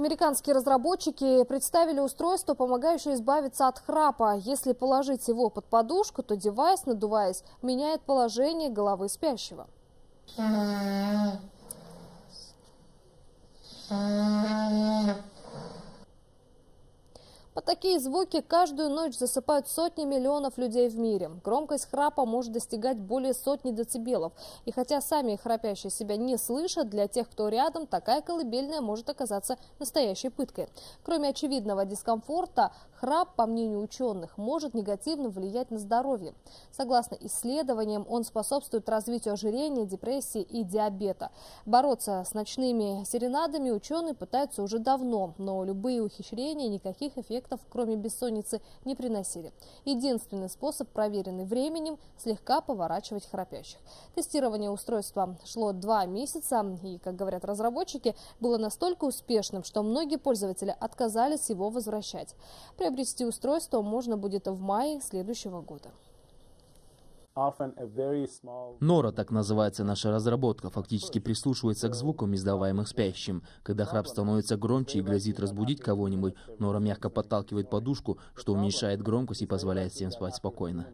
Американские разработчики представили устройство, помогающее избавиться от храпа. Если положить его под подушку, то девайс, надуваясь, меняет положение головы спящего. Под такие звуки каждую ночь засыпают сотни миллионов людей в мире. Громкость храпа может достигать более сотни децибелов. И хотя сами храпящие себя не слышат, для тех, кто рядом, такая колыбельная может оказаться настоящей пыткой. Кроме очевидного дискомфорта, храп, по мнению ученых, может негативно влиять на здоровье. Согласно исследованиям, он способствует развитию ожирения, депрессии и диабета. Бороться с ночными серенадами ученые пытаются уже давно, но любые ухищрения никаких эффектов, кроме бессонницы, не приносили. Единственный способ, проверенный временем, слегка поворачивать храпящих. Тестирование устройства шло 2 месяца и, как говорят разработчики, было настолько успешным, что многие пользователи отказались его возвращать. Приобрести устройство можно будет в мае следующего года. Нора, так называется наша разработка, фактически прислушивается к звукам, издаваемым спящим. Когда храп становится громче и грозит разбудить кого-нибудь, Нора мягко подталкивает подушку, что уменьшает громкость и позволяет всем спать спокойно.